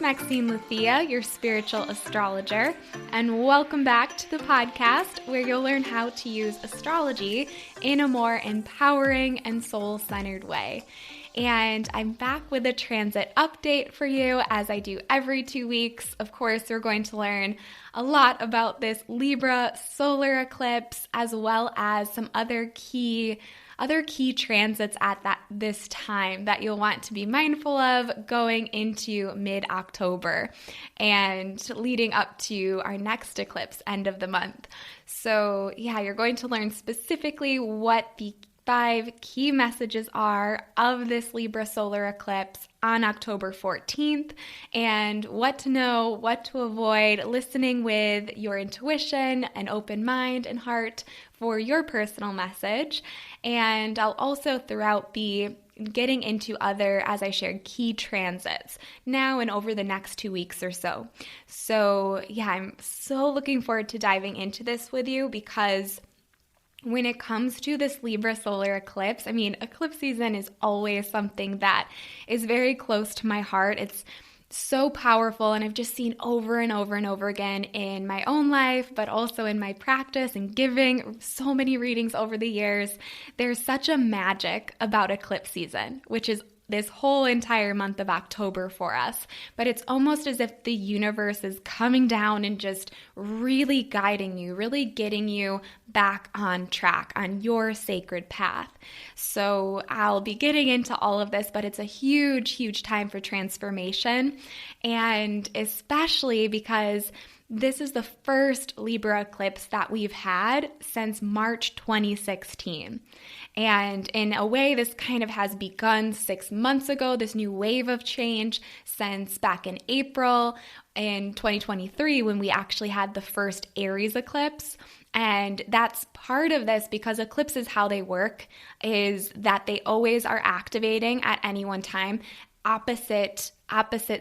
Maxine, your spiritual astrologer, and welcome back to the podcast where you'll learn how to use astrology in a more empowering and soul-centered way. And I'm back with a transit update for you as I do every 2 weeks. Of course, we're going to learn a lot about this Libra solar eclipse as well as some other key transits at this time that you'll want to be mindful of going into mid-October and leading up to our next eclipse end of the month. So yeah, you're going to learn specifically what the 5 key messages are of this Libra solar eclipse on October 14th and what to know, what to avoid, listening with your intuition, an open mind and heart for your personal message. And I'll also throughout be getting into other, as I shared, key transits now and over the next 2 weeks or so. So yeah, I'm so looking forward to diving into this with you because when it comes to this Libra solar eclipse, I mean, eclipse season is always something that is very close to my heart. It's so powerful, and I've just seen over and over and over again in my own life, but also in my practice and giving so many readings over the years. There's such a magic about eclipse season, which is this whole entire month of October for us. But it's almost as if the universe is coming down and just really guiding you, really getting you back on track, on your sacred path. So I'll be getting into all of this, but it's a huge, huge time for transformation. And especially because this is the first Libra eclipse that we've had since March 2016. And in a way, this kind of has begun 6 months ago, this new wave of change since back in April in 2023 when we actually had the first Aries eclipse. And that's part of this because eclipses, how they work is that they always are activating at any one time opposite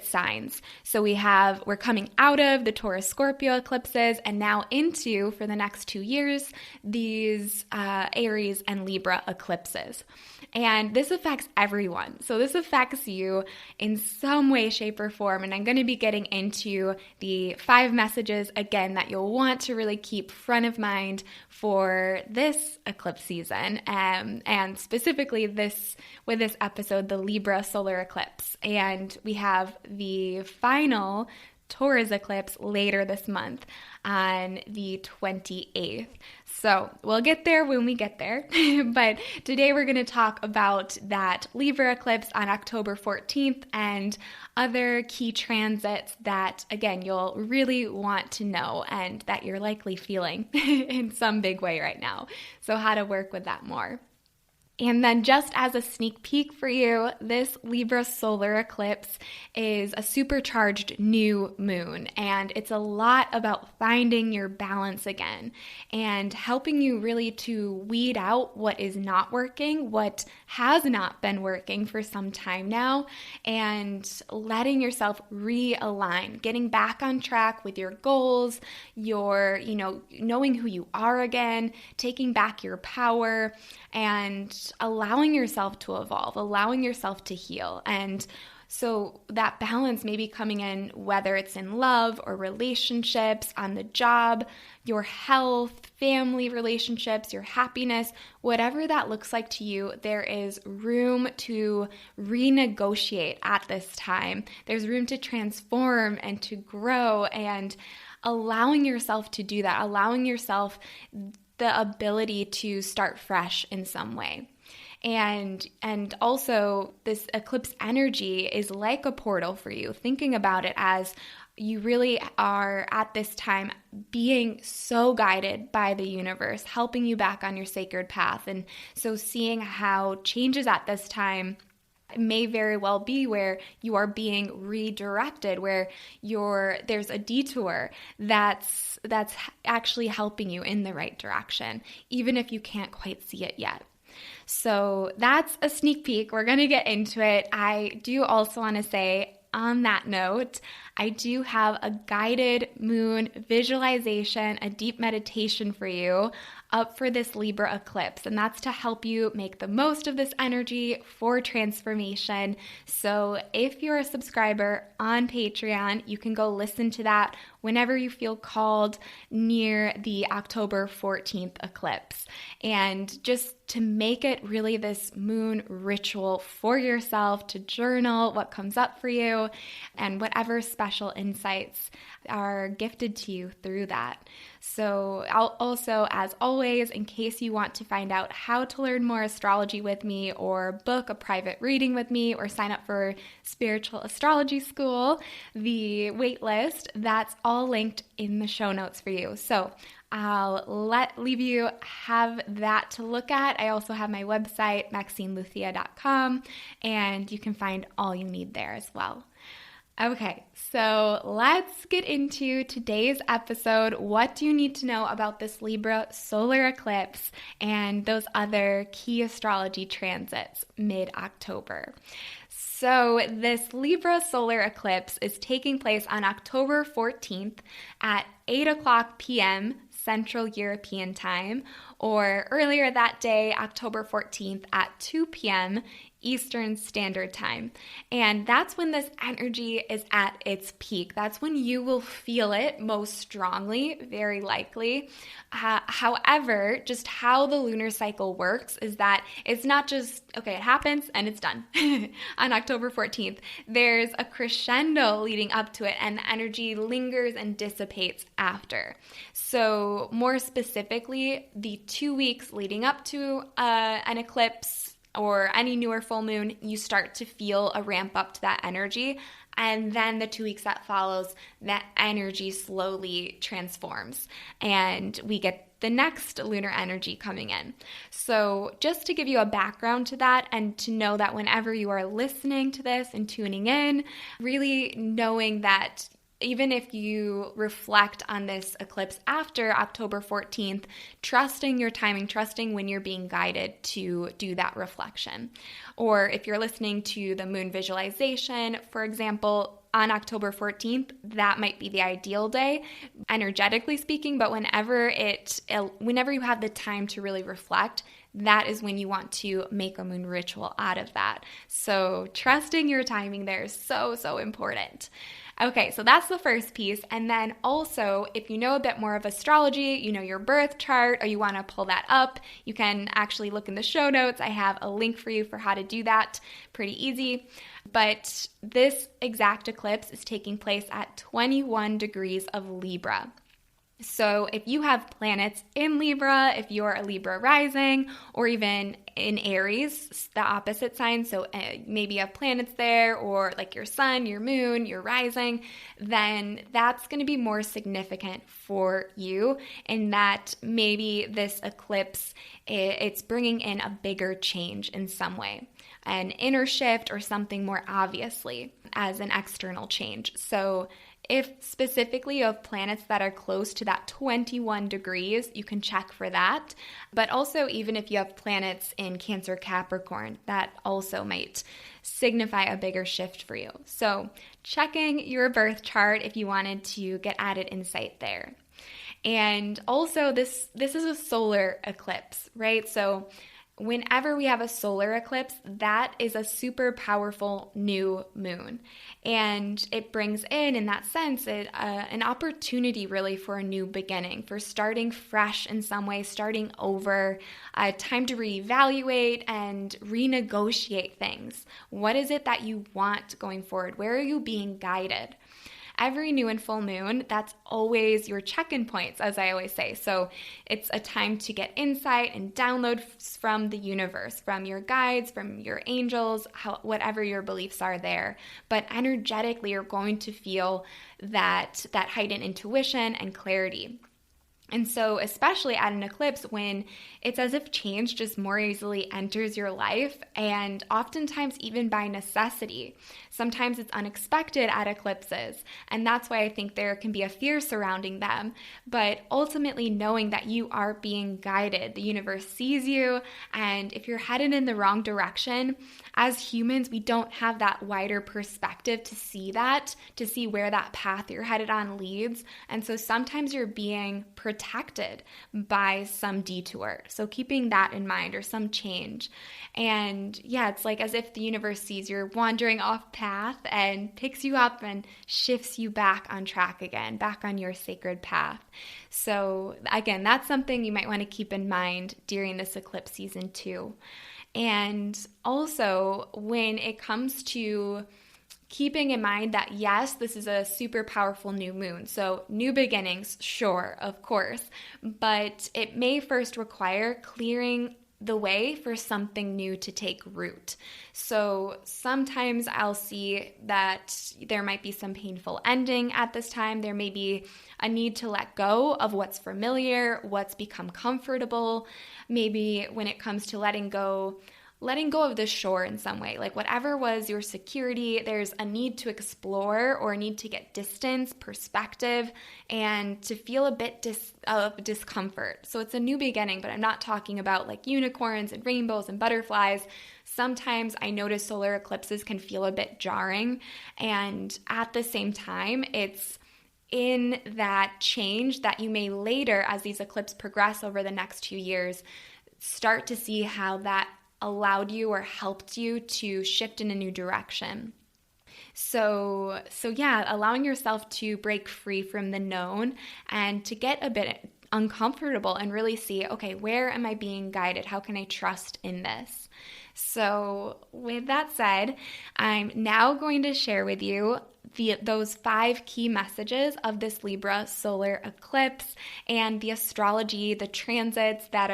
signs. So we're coming out of the Taurus Scorpio eclipses and now into, for the next 2 years, these Aries and Libra eclipses. And this affects everyone. So this affects you in some way, shape, or form. And I'm going to be getting into the 5 messages, again, that you'll want to really keep front of mind for this eclipse season. And specifically with this episode, the Libra solar eclipse. And we have the final Taurus eclipse later this month on the 28th. So we'll get there when we get there. But today we're going to talk about that Libra eclipse on October 14th and other key transits that, again, you'll really want to know and that you're likely feeling in some big way right now. So how to work with that more. And then just as a sneak peek for you, this Libra solar eclipse is a supercharged new moon, and it's a lot about finding your balance again and helping you really to weed out what is not working, what has not been working for some time now, and letting yourself realign, getting back on track with your goals, knowing who you are again, taking back your power, and allowing yourself to evolve, allowing yourself to heal. And so that balance may be coming in, whether it's in love or relationships, on the job, your health, family relationships, your happiness, whatever that looks like to you, there is room to renegotiate at this time. There's room to transform and to grow, and allowing yourself to do that, allowing yourself the ability to start fresh in some way. And also this eclipse energy is like a portal for you, thinking about it as you really are at this time being so guided by the universe, helping you back on your sacred path. And so seeing how changes at this time may very well be where you are being redirected, where there's a detour that's actually helping you in the right direction, even if you can't quite see it yet. So that's a sneak peek. We're going to get into it. I do also want to say on that note, I do have a guided moon visualization, a deep meditation for you up for this Libra eclipse, and that's to help you make the most of this energy for transformation. So if you're a subscriber on Patreon, you can go listen to that whenever you feel called near the October 14th eclipse. And just to make it really this moon ritual for yourself, to journal what comes up for you and whatever special insights are gifted to you through that. So I'll also, as always, in case you want to find out how to learn more astrology with me or book a private reading with me or sign up for spiritual astrology school, the wait list, that's all linked in the show notes for you. So I'll leave you have that to look at. I also have my website, MaxineLuthia.com, and you can find all you need there as well. Okay, so let's get into today's episode. What do you need to know about this Libra solar eclipse and those other key astrology transits mid-October? So this Libra solar eclipse is taking place on October 14th at 8 o'clock p.m. Central European Time, or earlier that day, October 14th at 2 p.m. Eastern Standard Time. And that's when this energy is at its peak. That's when you will feel it most strongly, very likely. However, just how the lunar cycle works is that it's not just, okay, it happens and it's done on October 14th. There's a crescendo leading up to it, and the energy lingers and dissipates after. So more specifically, the 2 weeks leading up to an eclipse or any newer full moon, you start to feel a ramp up to that energy. And then the 2 weeks that follows, that energy slowly transforms. And we get the next lunar energy coming in. So just to give you a background to that, and to know that whenever you are listening to this and tuning in, really knowing that even if you reflect on this eclipse after October 14th, trusting your timing, trusting when you're being guided to do that reflection. Or if you're listening to the moon visualization, for example, on October 14th, that might be the ideal day, energetically speaking, but whenever you have the time to really reflect, that is when you want to make a moon ritual out of that. So trusting your timing there is so, so important. Okay, so that's the first piece. And then also, if you know a bit more of astrology, you know your birth chart, or you want to pull that up, you can actually look in the show notes. I have a link for you for how to do that. Pretty easy. But this exact eclipse is taking place at 21 degrees of Libra. So if you have planets in Libra, if you're a Libra rising, or even in Aries, the opposite sign, so maybe you have planets there, or like your sun, your moon, your rising, then that's going to be more significant for you, in that maybe this eclipse, it's bringing in a bigger change in some way, an inner shift or something more obviously as an external change. So if specifically you have planets that are close to that 21 degrees, you can check for that. But also, even if you have planets in Cancer, Capricorn, that also might signify a bigger shift for you. So checking your birth chart if you wanted to get added insight there. And also, this is a solar eclipse, right? So whenever we have a solar eclipse, that is a super powerful new moon. And it brings in that sense, an opportunity really for a new beginning, for starting fresh in some way, starting over, time to reevaluate and renegotiate things. What is it that you want going forward? Where are you being guided? Every new and full moon, that's always your check-in points, as I always say. So it's a time to get insight and download from the universe, from your guides, from your angels, whatever your beliefs are there. But energetically, you're going to feel that heightened intuition and clarity. And so, especially at an eclipse, when it's as if change just more easily enters your life, and oftentimes even by necessity. Sometimes it's unexpected at eclipses, and that's why I think there can be a fear surrounding them. But ultimately, knowing that you are being guided, the universe sees you, and if you're headed in the wrong direction, as humans, we don't have that wider perspective to see that, to see where that path you're headed on leads. And so sometimes you're being protected by some detour. So keeping that in mind, or some change. And yeah, it's like as if the universe sees you're wandering off path and picks you up and shifts you back on track again, back on your sacred path. So again, that's something you might want to keep in mind during this eclipse season too. And also, when it comes to keeping in mind that, yes, this is a super powerful new moon. So new beginnings, sure, of course, but it may first require clearing the way for something new to take root. So sometimes I'll see that there might be some painful ending at this time. There may be a need to let go of what's familiar, what's become comfortable. Maybe when it comes to letting go of the shore in some way, like whatever was your security, there's a need to explore or a need to get distance, perspective, and to feel a bit of discomfort. So it's a new beginning, but I'm not talking about like unicorns and rainbows and butterflies. Sometimes I notice solar eclipses can feel a bit jarring, and at the same time, it's in that change that you may later, as these eclipses progress over the next few years, start to see how that allowed you or helped you to shift in a new direction. So yeah, allowing yourself to break free from the known and to get a bit uncomfortable and really see, okay, where am I being guided? How can I trust in this? So with that said, I'm now going to share with you those 5 key messages of this Libra solar eclipse and the astrology, the transits that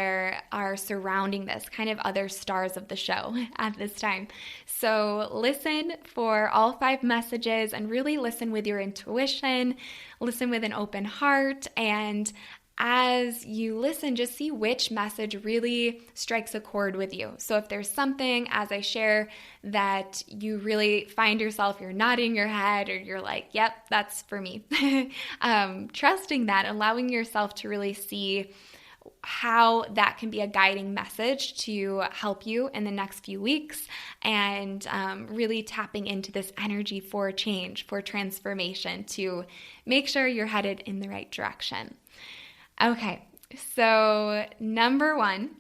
are surrounding this, kind of other stars of the show at this time. So listen for all 5 messages and really listen with your intuition, listen with an open heart, and as you listen, just see which message really strikes a chord with you. So if there's something, as I share, that you really find yourself, you're nodding your head or you're like, yep, that's for me. Trusting that, allowing yourself to really see how that can be a guiding message to help you in the next few weeks, and really tapping into this energy for change, for transformation, to make sure you're headed in the right direction. Okay, so number 1,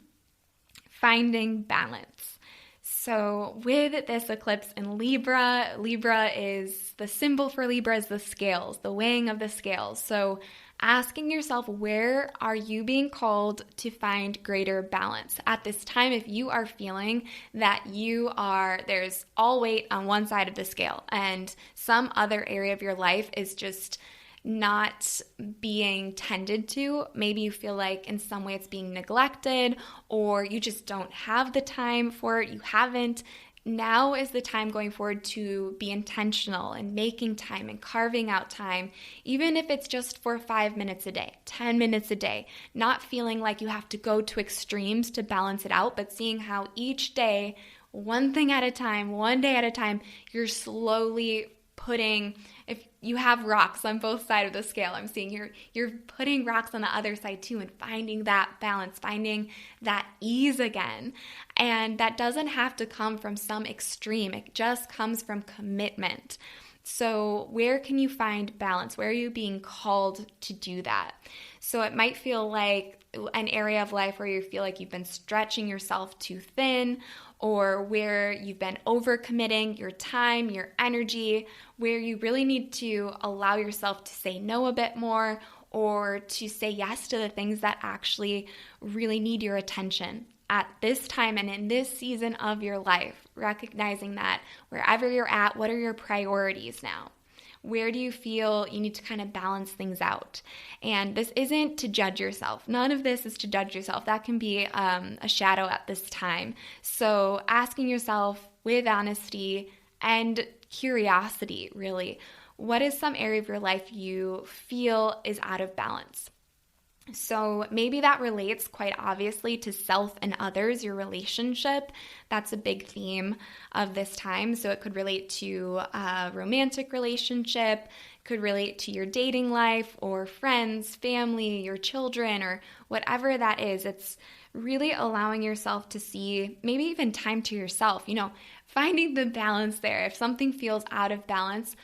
finding balance. So with this eclipse in Libra is the symbol for Libra is the scales, the weighing of the scales. So asking yourself, where are you being called to find greater balance? At this time, if you are feeling that there's all weight on one side of the scale and some other area of your life is just not being tended to, maybe you feel like in some way it's being neglected, or you just don't have the time for it, you haven't. Now is the time going forward to be intentional and making time and carving out time, even if it's just for 5 minutes a day, 10 minutes a day, not feeling like you have to go to extremes to balance it out, but seeing how each day, one thing at a time, one day at a time, you're slowly putting, if you have rocks on both sides of the scale, I'm seeing you're putting rocks on the other side too, and finding that balance, finding that ease again. And that doesn't have to come from some extreme. It just comes from commitment. So where can you find balance? Where are you being called to do that? So it might feel like an area of life where you feel like you've been stretching yourself too thin, or where you've been overcommitting your time, your energy, where you really need to allow yourself to say no a bit more, or to say yes to the things that actually really need your attention at this time and in this season of your life, recognizing that wherever you're at, what are your priorities now? Where do you feel you need to kind of balance things out? And this isn't to judge yourself. None of this is to judge yourself. That can be a shadow at this time. So asking yourself with honesty and curiosity, really, what is some area of your life you feel is out of balance? So maybe that relates quite obviously to self and others, your relationship. That's a big theme of this time. So it could relate to a romantic relationship, could relate to your dating life or friends, family, your children, or whatever that is. It's really allowing yourself to see maybe even time to yourself, finding the balance there. If something feels out of balance,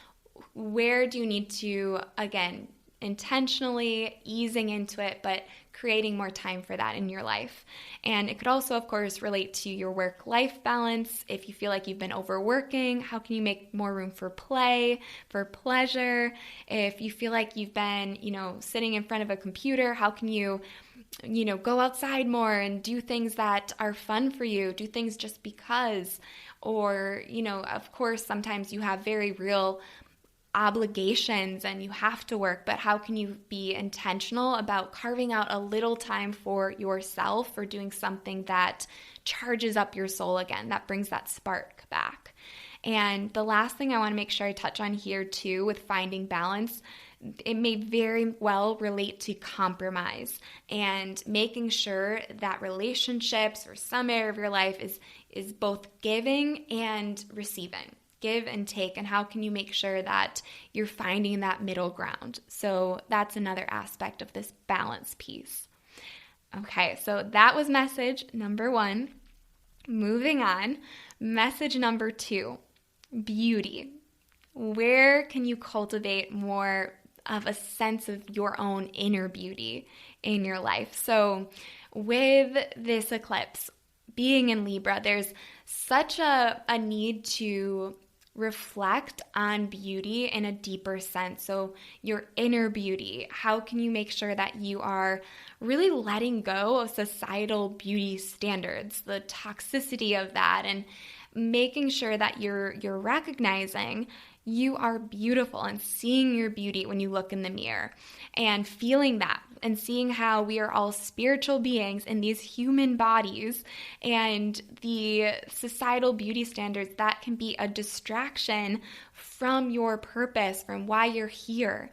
where do you need to, again, intentionally easing into it, but creating more time for that in your life. And it could also, of course, relate to your work-life balance. If you feel like you've been overworking, how can you make more room for play, for pleasure? If you feel like you've been, sitting in front of a computer, how can you go outside more and do things that are fun for you, do things just because, or, of course, sometimes you have very real obligations and you have to work, but how can you be intentional about carving out a little time for yourself, for doing something that charges up your soul again, that brings that spark back? And the last thing I want to make sure I touch on here too with finding balance, it may very well relate to compromise and making sure that relationships or some area of your life is both giving and receiving. Give and take, and how can you make sure that you're finding that middle ground? So that's another aspect of this balance piece. Okay, so that was message number 1. Moving on, message number 2, beauty. Where can you cultivate more of a sense of your own inner beauty in your life? So with this eclipse being in Libra, there's such a need to reflect on beauty in a deeper sense. So your inner beauty, how can you make sure that you are really letting go of societal beauty standards, the toxicity of that, and making sure that you're recognizing you are beautiful and seeing your beauty when you look in the mirror and feeling that and seeing how we are all spiritual beings in these human bodies, and the societal beauty standards that can be a distraction from your purpose, from why you're here.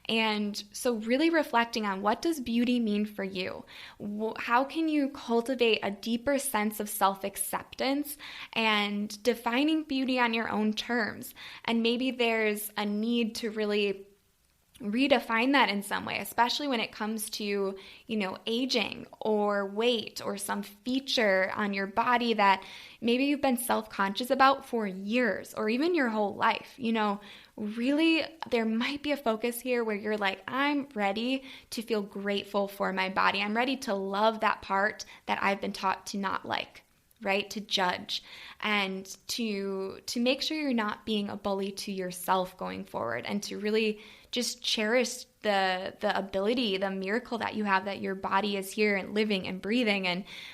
And so really reflecting on, what does beauty mean for you? How can you cultivate a deeper sense of self-acceptance and defining beauty on your own terms? And maybe there's a need to really redefine that in some way, especially when it comes to, aging or weight or some feature on your body that maybe you've been self-conscious about for years or even your whole life. Really, there might be a focus here where you're like, I'm ready to feel grateful for my body. I'm ready to love that part that I've been taught to not like, right? To judge, and to make sure you're not being a bully to yourself going forward, and to really just cherish the ability, the miracle that you have, that your body is here and living and breathing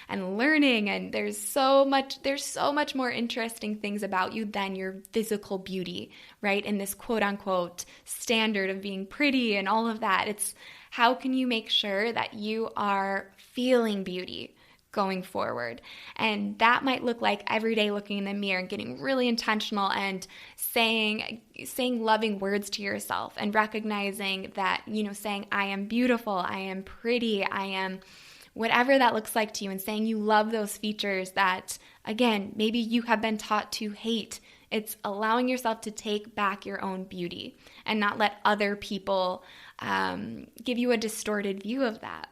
and learning. And there's so much more interesting things about you than your physical beauty, right? In this quote unquote standard of being pretty and all of that. It's how can you make sure that you are feeling beauty going forward? And that might look like every day looking in the mirror and getting really intentional and saying loving words to yourself, and recognizing that, saying I am beautiful, I am pretty, I am whatever that looks like to you, and saying you love those features that, again, maybe you have been taught to hate. It's allowing yourself to take back your own beauty and not let other people give you a distorted view of that.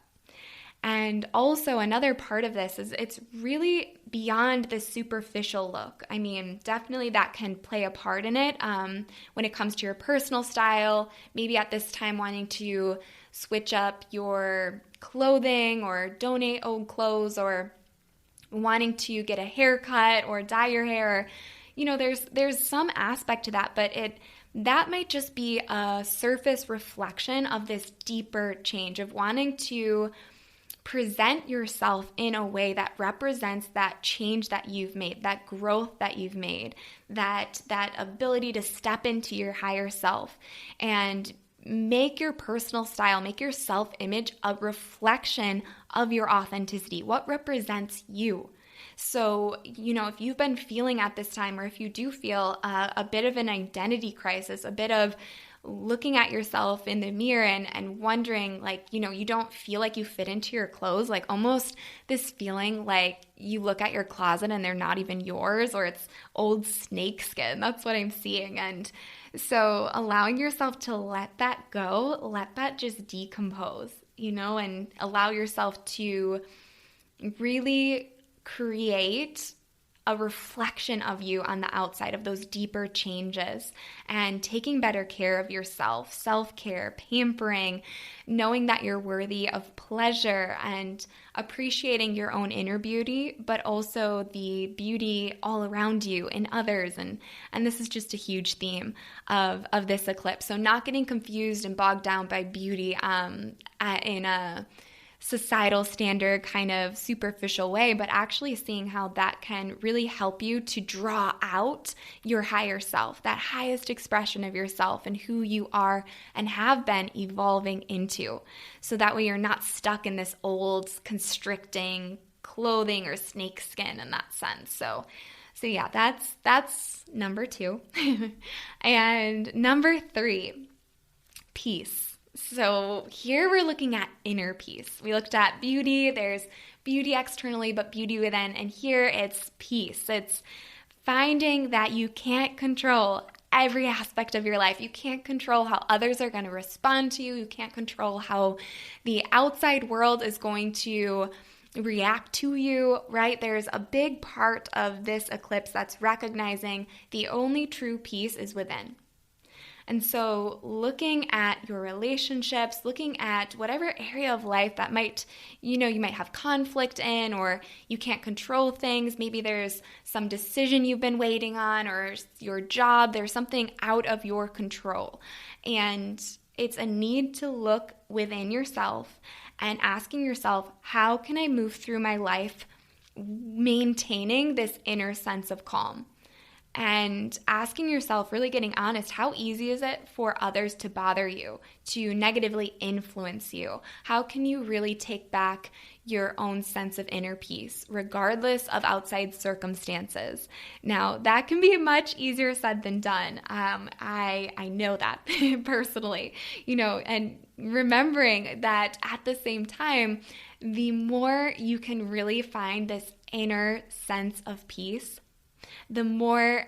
And also another part of this is it's really beyond the superficial look. I mean, definitely that can play a part in it when it comes to your personal style, maybe at this time wanting to switch up your clothing or donate old clothes, or wanting to get a haircut or dye your hair. There's some aspect to that, but that might just be a surface reflection of this deeper change of wanting to present yourself in a way that represents that change that you've made, that growth that you've made, that ability to step into your higher self and make your personal style, make your self-image a reflection of your authenticity, what represents you. So, if you've been feeling at this time, or if you do feel a bit of an identity crisis, a bit of looking at yourself in the mirror and wondering, like, you don't feel like you fit into your clothes, like almost this feeling like you look at your closet and they're not even yours, or it's old snake skin. That's what I'm seeing. And so allowing yourself to let that go, let that just decompose, and allow yourself to really create a reflection of you on the outside of those deeper changes, and taking better care of yourself, self-care, pampering, knowing that you're worthy of pleasure, and appreciating your own inner beauty, but also the beauty all around you in others. And this is just a huge theme of this eclipse. So not getting confused and bogged down by beauty in a societal standard kind of superficial way, but actually seeing how that can really help you to draw out your higher self, that highest expression of yourself and who you are and have been evolving into. So that way you're not stuck in this old constricting clothing or snake skin in that sense. So yeah, that's number 2. And number 3, peace. So here we're looking at inner peace. We looked at beauty. There's beauty externally, but beauty within. And here it's peace. It's finding that you can't control every aspect of your life. You can't control how others are going to respond to you. You can't control how the outside world is going to react to you, right? There's a big part of this eclipse that's recognizing the only true peace is within. And so looking at your relationships, looking at whatever area of life that might, you might have conflict in, or you can't control things. Maybe there's some decision you've been waiting on, or your job, there's something out of your control. And it's a need to look within yourself and asking yourself, how can I move through my life maintaining this inner sense of calm? And asking yourself, really getting honest, how easy is it for others to bother you, to negatively influence you? How can you really take back your own sense of inner peace, regardless of outside circumstances? Now, that can be much easier said than done. I know that personally, and remembering that at the same time, the more you can really find this inner sense of peace, the more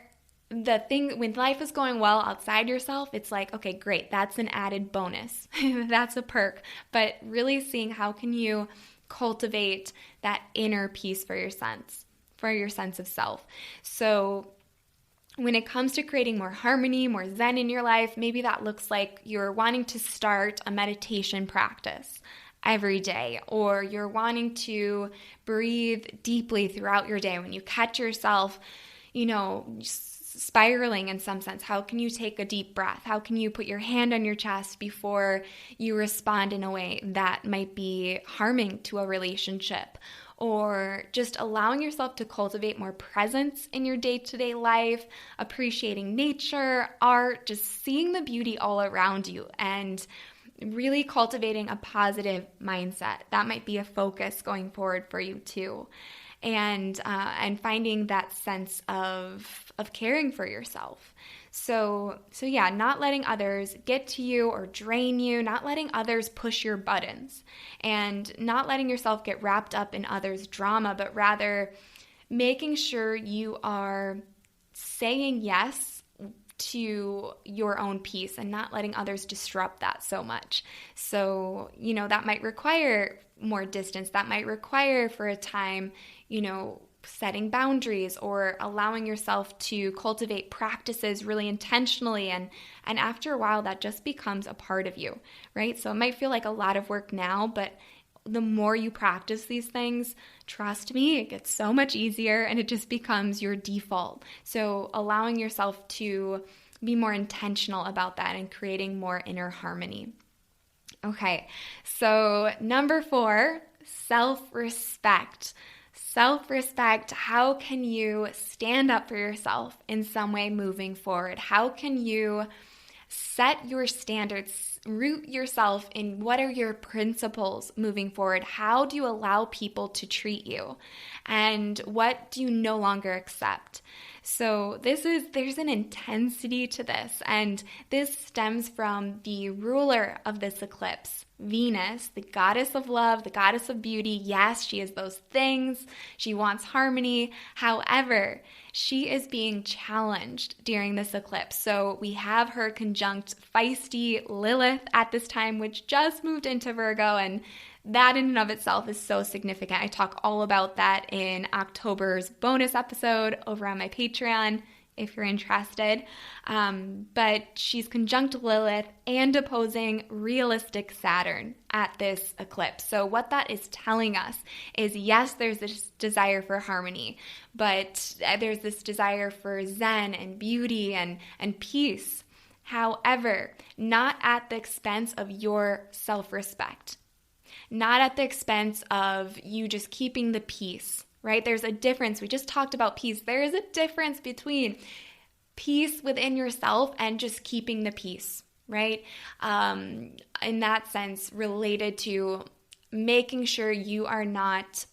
when life is going well outside yourself, it's like, okay, great, that's an added bonus. That's a perk. But really seeing how can you cultivate that inner peace for your sense of self. So when it comes to creating more harmony, more zen in your life, maybe that looks like you're wanting to start a meditation practice every day, or you're wanting to breathe deeply throughout your day. When you catch yourself spiraling in some sense, how can you take a deep breath? How can you put your hand on your chest before you respond in a way that might be harming to a relationship? Or just allowing yourself to cultivate more presence in your day-to-day life, appreciating nature, art, just seeing the beauty all around you, and really cultivating a positive mindset. That might be a focus going forward for you too. And finding that sense of caring for yourself. So yeah, not letting others get to you or drain you, not letting others push your buttons, and not letting yourself get wrapped up in others' drama, but rather making sure you are saying yes to your own peace and not letting others disrupt that so much. So, that might require more distance. That might require for a time, setting boundaries or allowing yourself to cultivate practices really intentionally. And after a while, that just becomes a part of you, right? So it might feel like a lot of work now, but the more you practice these things, trust me, it gets so much easier and it just becomes your default. So allowing yourself to be more intentional about that and creating more inner harmony. Okay, so number 4, self-respect. Self-respect, how can you stand up for yourself in some way moving forward? How can you Set your standards, root yourself in what are your principles moving forward. How do you allow people to treat you? And what do you no longer accept? So there's an intensity to this, and this stems from the ruler of this eclipse, Venus, the goddess of love, the goddess of beauty. Yes, she is those things. She wants harmony. However, she is being challenged during this eclipse. So we have her conjunct feisty Lilith at this time, which just moved into Virgo, and that in and of itself is so significant. I talk all about that in October's bonus episode over on my Patreon if you're interested. But she's conjunct Lilith and opposing realistic Saturn at this eclipse. So what that is telling us is, yes, there's this desire for harmony, but there's this desire for zen and beauty and peace. However, not at the expense of your self-respect. Not at the expense of you just keeping the peace, right? There's a difference. We just talked about peace. There is a difference between peace within yourself and just keeping the peace, right? In that sense, related to making sure you are not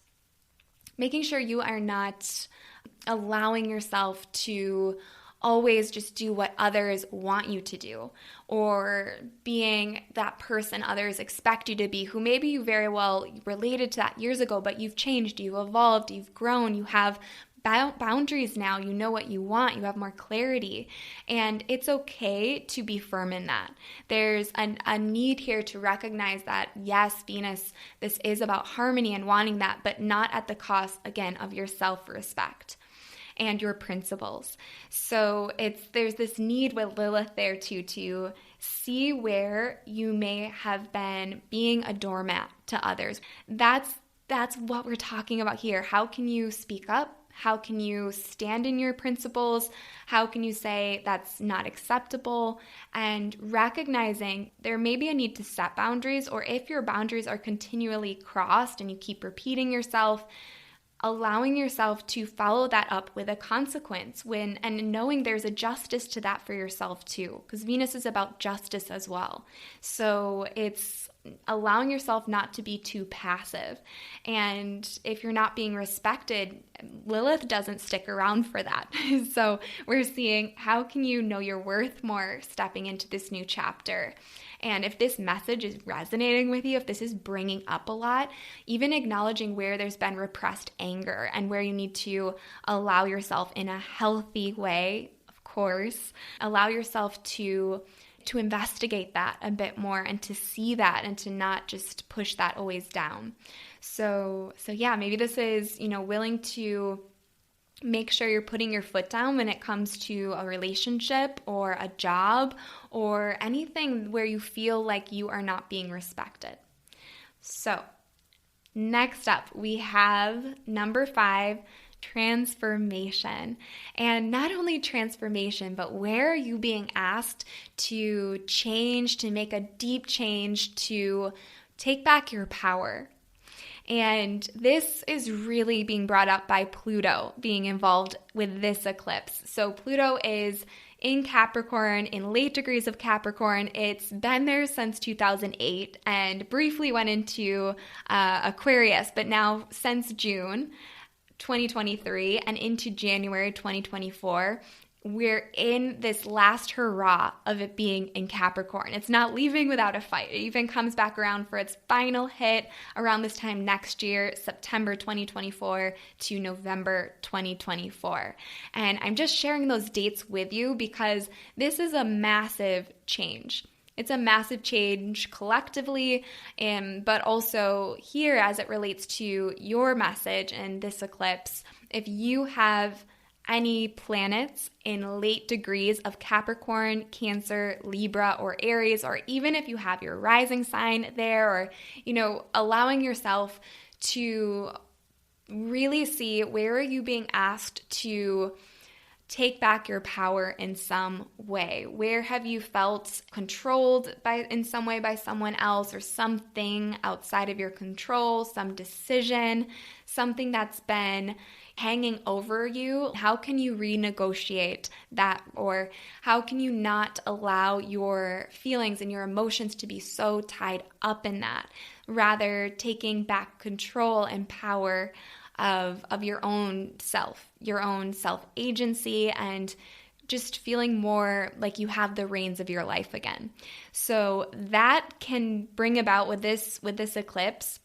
allowing yourself to always just do what others want you to do, or being that person others expect you to be, who maybe you very well related to that years ago, but you've changed, you've evolved, you've grown, you have boundaries now, you know what you want, you have more clarity, and it's okay to be firm in that. There's a need here to recognize that, yes, Venus, this is about harmony and wanting that, but not at the cost, again, of your self-respect and your principles. So there's this need with Lilith there too, to see where you may have been being a doormat to others. That's what we're talking about here. How can you speak up? How can you stand in your principles? How can you say that's not acceptable? And recognizing there may be a need to set boundaries, or if your boundaries are continually crossed and you keep repeating yourself, allowing yourself to follow that up with a consequence and knowing there's a justice to that for yourself too, because Venus is about justice as well. So it's allowing yourself not to be too passive. And if you're not being respected, Lilith doesn't stick around for that. So we're seeing, how can you know your worth more stepping into this new chapter? And if this message is resonating with you, if this is bringing up a lot, even acknowledging where there's been repressed anger and where you need to allow yourself in a healthy way, of course, allow yourself to investigate that a bit more and to see that and to not just push that always down. So yeah, maybe this is, willing to make sure you're putting your foot down when it comes to a relationship or a job or anything where you feel like you are not being respected. So next up, we have number 5, transformation. And not only transformation, but where are you being asked to change, to make a deep change, to take back your power? And this is really being brought up by Pluto being involved with this eclipse. So Pluto is in Capricorn, in late degrees of Capricorn. It's been there since 2008 and briefly went into Aquarius, but now since June 2023 and into January 2024, we're in this last hurrah of it being in Capricorn. It's not leaving without a fight. It even comes back around for its final hit around this time next year, September 2024 to November 2024. And I'm just sharing those dates with you because this is a massive change. It's a massive change collectively, but also here as it relates to your message and this eclipse. If you have any planets in late degrees of Capricorn, Cancer, Libra, or Aries, or even if you have your rising sign there, or, allowing yourself to really see where are you being asked to take back your power in some way. Where have you felt controlled in some way by someone else, or something outside of your control, some decision, something that's been hanging over you? How can you renegotiate that? Or how can you not allow your feelings and your emotions to be so tied up in that? Rather, taking back control and power of your own self-agency, and just feeling more like you have the reins of your life again. So that can bring about with this eclipse,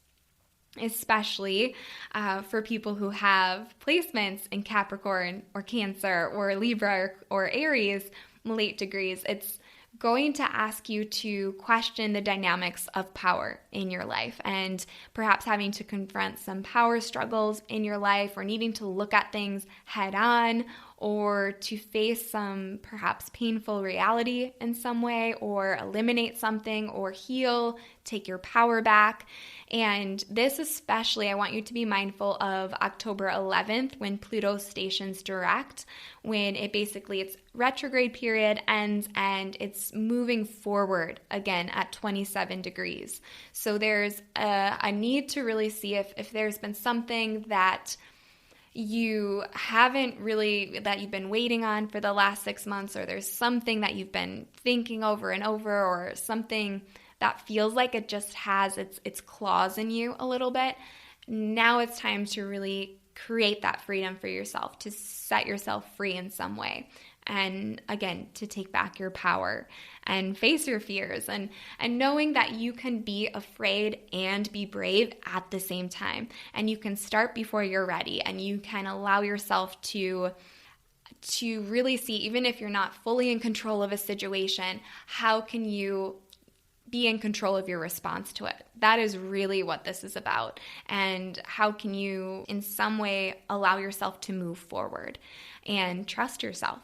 especially for people who have placements in Capricorn or Cancer or Libra or Aries late degrees. It's going to ask you to question the dynamics of power in your life, and perhaps having to confront some power struggles in your life, or needing to look at things head on, or to face some perhaps painful reality in some way, or eliminate something, or heal, take your power back. And this especially, I want you to be mindful of October 11th, when Pluto stations direct, when its retrograde period ends and it's moving forward again at 27 degrees. So there's a need to really see if there's been something that you haven't really, that you've been waiting on for the last 6 months, or there's something that you've been thinking over and over, or something that feels like it just has its claws in you a little bit. Now it's time to really create that freedom for yourself, to set yourself free in some way. And again, to take back your power and face your fears, and knowing that you can be afraid and be brave at the same time. And you can start before you're ready, and you can allow yourself to really see, even if you're not fully in control of a situation, how can you be in control of your response to it? That is really what this is about. And how can you in some way allow yourself to move forward and trust yourself?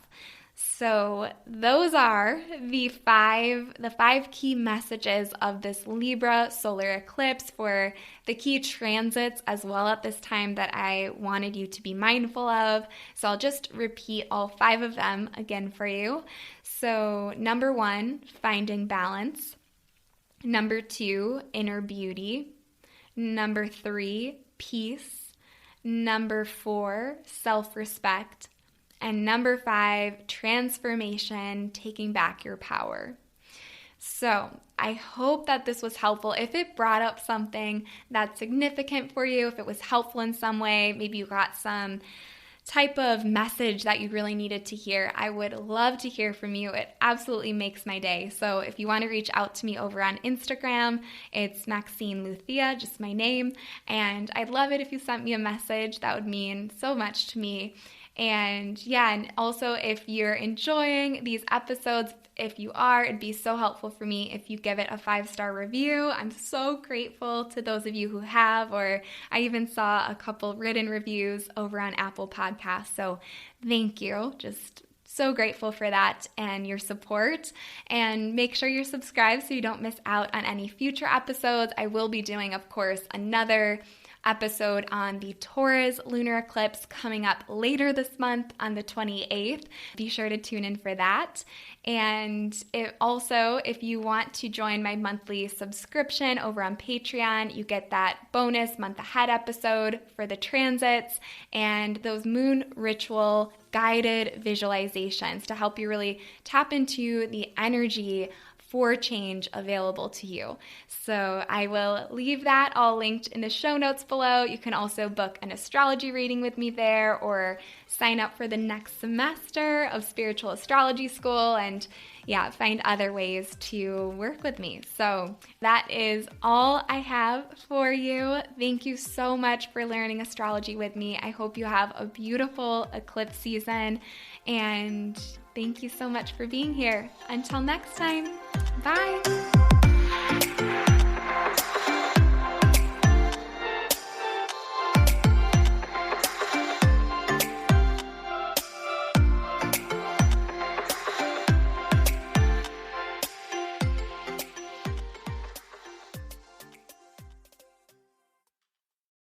So those are the five key messages of this Libra solar eclipse, for the key transits as well at this time, that I wanted you to be mindful of. So I'll just repeat all 5 of them again for you. So number 1, finding balance. Number 2, inner beauty. Number 3, peace. Number 4, self-respect. And number 5, transformation, taking back your power. So I hope that this was helpful. If it brought up something that's significant for you, if it was helpful in some way, maybe you got some type of message that you really needed to hear, I would love to hear from you. It absolutely makes my day. So if you want to reach out to me over on Instagram, it's Maxine Luthia, just my name. And I'd love it if you sent me a message. That would mean so much to me. And also if you're enjoying these episodes, if you are, it'd be so helpful for me if you give it a 5-star review. I'm so grateful to those of you who have, or I even saw a couple written reviews over on Apple Podcasts. So thank you. Just so grateful for that and your support. And make sure you're subscribed so you don't miss out on any future episodes. I will be doing, of course, another episode on the Taurus lunar eclipse coming up later this month on the 28th. Be sure to tune in for that. And if you want to join my monthly subscription over on Patreon, you get that bonus month ahead episode for the transits and those moon ritual guided visualizations to help you really tap into the energy for change available to you. So I will leave that all linked in the show notes below. You can also book an astrology reading with me there, or sign up for the next semester of spiritual astrology school, and find other ways to work with me. So that is all I have for you. Thank you so much for learning astrology with me. I hope you have a beautiful eclipse season, and thank you so much for being here. Until next time, bye.